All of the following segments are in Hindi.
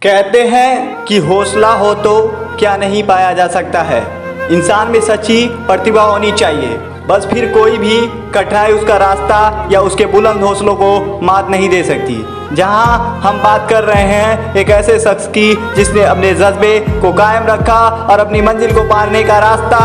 कहते हैं कि हौसला हो तो क्या नहीं पाया जा सकता है। इंसान में सच्ची प्रतिभा होनी चाहिए, बस फिर कोई भी कठिनाई उसका रास्ता या उसके बुलंद हौसलों को मात नहीं दे सकती। जहां हम बात कर रहे हैं एक ऐसे शख्स की जिसने अपने जज्बे को कायम रखा और अपनी मंजिल को पाने का रास्ता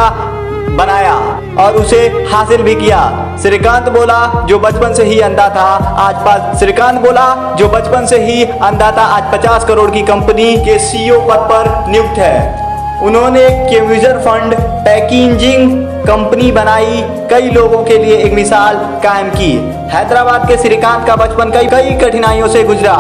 बनाया और उसे हासिल भी किया। श्रीकांत बोला जो बचपन से ही अंधा था आज श्रीकांत बोला जो बचपन से ही अंधा था आज 50 करोड़ की कंपनी के सीईओ पद पर नियुक्त है। उन्होंने केम्यूजर फंड पैकेजिंग कंपनी बनाई, कई लोगों के लिए एक मिसाल कायम की। हैदराबाद के श्रीकांत का बचपन कई कठिनाइयों से गुजरा।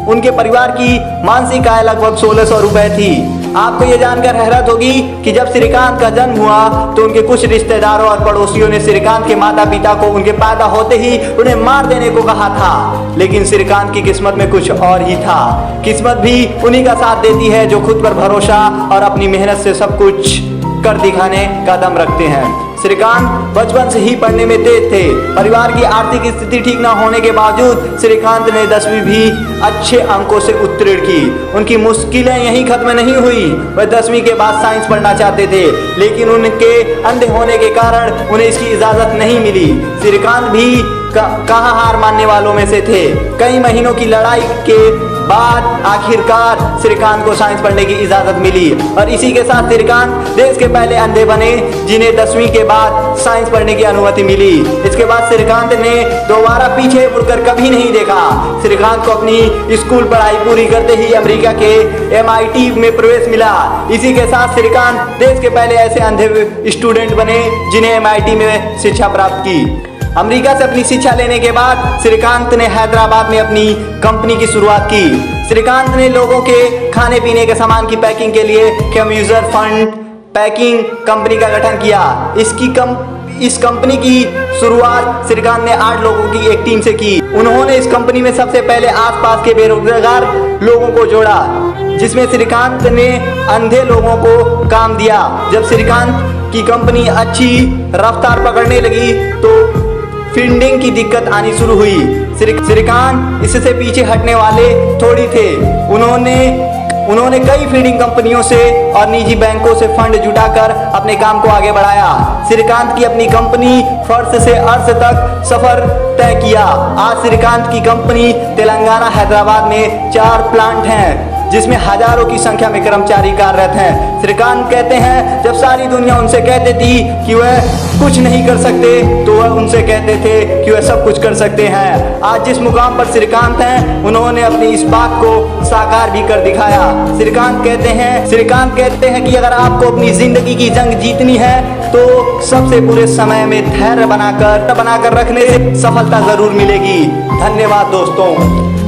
उनके परिवार की मानसिक आय लगभग 1600 रुपए थी। आपको ये जानकर हैरत होगी कि जब श्रीकांत का जन्म हुआ तो उनके कुछ रिश्तेदारों और पड़ोसियों ने श्रीकांत के माता पिता को उनके पैदा होते ही उन्हें मार देने को कहा था, लेकिन श्रीकांत की किस्मत में कुछ और ही था। किस्मत भी उन्हीं का साथ देती है जो खुद पर भरोसा और अपनी मेहनत से सब कुछ कर दिखाने का दम रखते हैं। श्रीकांत बचपन से ही पढ़ने में तेज थे। परिवार की आर्थिक स्थिति ठीक न होने के बावजूद श्रीकांत ने 10वीं भी अच्छे अंकों से उत्तीर्ण की। उनकी मुश्किलें यहीं खत्म नहीं हुई। वह 10वीं के बाद साइंस पढ़ना चाहते थे, लेकिन उनके अंधे होने के कारण उन्हें इसकी इजाजत नहीं मिली। श्रीकांत भी कहाँ हार मानने वालों में से थे। कई महीनों की लड़ाई के बाद आखिरकार श्रीकांत को साइंस पढ़ने की इजाजत मिली और इसी के साथ श्रीकांत देश के पहले अंधे बने जिन्हें 10वीं के बाद साइंस पढ़ने की अनुमति मिली। इसके बाद श्रीकांत ने दोबारा पीछे मुड़कर कभी नहीं देखा। श्रीकांत को अपनी स्कूल पढ़ाई पूरी करते ही अमेरिका के MIT में प्रवेश मिला। इसी के साथ श्रीकांत देश के पहले ऐसे अंधे स्टूडेंट बने जिन्हें MIT में शिक्षा प्राप्त की। अमेरिका से अपनी शिक्षा लेने के बाद श्रीकांत ने हैदराबाद में अपनी कंपनी की शुरुआत की। श्रीकांत ने लोगों के खाने पीने के सामान की पैकिंग के लिए केम्यूजर फंड पैकिंग कंपनी का गठन किया। इस कंपनी की शुरुआत श्रीकांत ने 8 लोगों की एक टीम से की। उन्होंने इस कंपनी में सबसे पहले आसपास के बेरोजगार लोगों को जोड़ा, जिसमें श्रीकांत ने अंधे लोगों को काम दिया। जब श्रीकांत की कंपनी अच्छी रफ्तार पकड़ने लगी तो फंडिंग की दिक्कत आनी शुरू हुई। श्रीकांत इससे पीछे हटने वाले थोड़ी थे। उन्होंने कई फीडिंग कंपनियों से और निजी बैंकों से फंड जुटाकर अपने काम को आगे बढ़ाया। श्रीकांत की अपनी कंपनी फर्श से अर्श तक सफर तय किया। आज श्रीकांत की कंपनी तेलंगाना हैदराबाद में 4 प्लांट हैं, जिसमें हजारों की संख्या में कर्मचारी कार्यरत हैं। श्रीकांत कहते हैं जब सारी दुनिया उनसे कहती थी कि वह कुछ नहीं कर सकते तो वह उनसे कहते थे कि वह सब कुछ कर सकते हैं। आज जिस मुकाम पर श्रीकांत हैं उन्होंने अपनी इस बात को साकार भी कर दिखाया। श्रीकांत कहते हैं कि अगर आपको अपनी जिंदगी की जंग जीतनी है तो सबसे बुरे समय में धैर्य बनाकर रखने से सफलता जरूर मिलेगी। धन्यवाद दोस्तों।